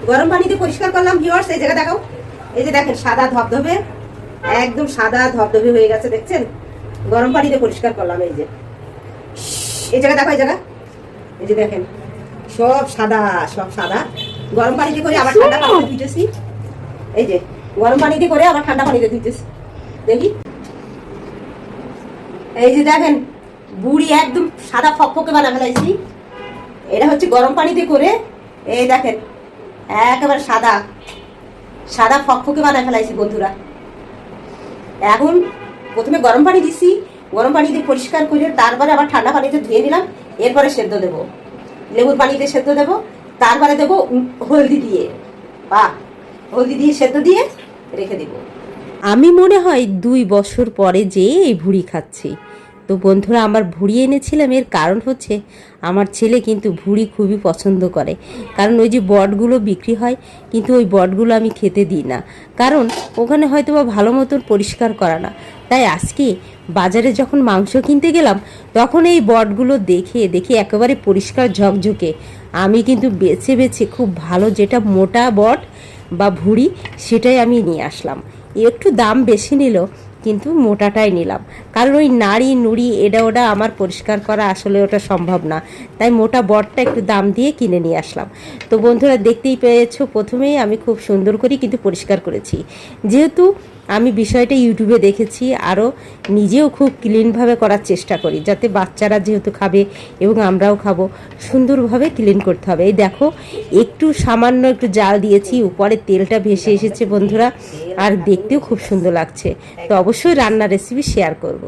গরম পানি দিয়ে পরিষ্কার করলাম ভিউয়ার্স। এই জায়গা দেখাও, এই যে দেখেন সাদা ধবধবে, একদম সাদা ধবধবে হয়ে গেছে, দেখছেন? গরম পানি দিয়ে পরিষ্কার করলাম। এই জায়গা দেখো, এই জায়গা, এই যে দেখেন সব সাদা, সব সাদা। গরম পানিতে করে আবার ঠান্ডা পানিতে ধুইতেছি। এই যে গরম পানিতে করে আবার ঠান্ডা পানিতে ধুইতেছি। দেখি, এই যে দেখেন বুড়ি একদম সাদা ফকফকে বানা ফেলাইছি। এটা হচ্ছে গরম পানিতে করে, এই দেখেন একেবারে সাদা সাদা ফকফকে বানা ফেলাইছি বন্ধুরা। এখন প্রথমে গরম পানি দিছি, গরম পানি দিয়ে পরিষ্কার করে তারপরে আবার ঠান্ডা পানিতে ধুয়ে নিলাম। এরপরে সেদ্ধ দেবো, লেবুর পানিতে সেদ্ধ দেবো, তারপরে দেবো হলদি দিয়ে, হলদি দিয়ে সেদ্ধ দিয়ে রেখে দেবো। আমি মনে হয় 2 বছর পরে যে এই ভুড়ি খাচ্ছি। তো বন্ধুরা, আমার ভুড়ি এনেছিলাম এর কারণ হচ্ছে আমার ছেলে কিন্তু ভুড়ি খুবই পছন্দ করে। কারণ ওই যে বটগুলো বিক্রি হয়, কিন্তু ওই বটগুলো আমি খেতে দিই না, কারণ ওখানে হয়তো বা ভালো মতন পরিষ্কার করা না। তাই আজকে বাজারে যখন মাংস কিনতে গেলাম, তখন এই বটগুলো দেখে একেবারে পরিষ্কার ঝকঝকে আমি কিন্তু বেছে বেছে খুব ভালো যেটা মোটা বট বা ভুড়ি সেটাই আমি নিয়ে আসলাম। একটু দাম বেশি নিল, কিন্তু মোটাটাই নিলাম, কারণ ওই নাড়ি নুড়ি এটা ওটা আমার পরিষ্কার করা আসলে ওটা সম্ভব না। তাই মোটা বটটা একটু দাম দিয়ে কিনে নিয়ে আসলাম। তো বন্ধুরা, দেখতেই পেয়েছো প্রথমেই আমি খুব সুন্দর করে কিন্তু পরিষ্কার করেছি, যেহেতু আমি বিষয়টা ইউটিউবে দেখেছি। আরও নিজেও খুব ক্লিনভাবে করার চেষ্টা করি, যাতে বাচ্চারা যেহেতু খাবে এবং আমরাও খাবো, সুন্দরভাবে ক্লিন করতে হবে। এই দেখো, একটু সামান্য একটু জাল দিয়েছি, উপরে তেলটা ভেসে এসেছে বন্ধুরা, আর দেখতেও খুব সুন্দর লাগছে। তো অবশ্যই রান্নার রেসিপি শেয়ার করব।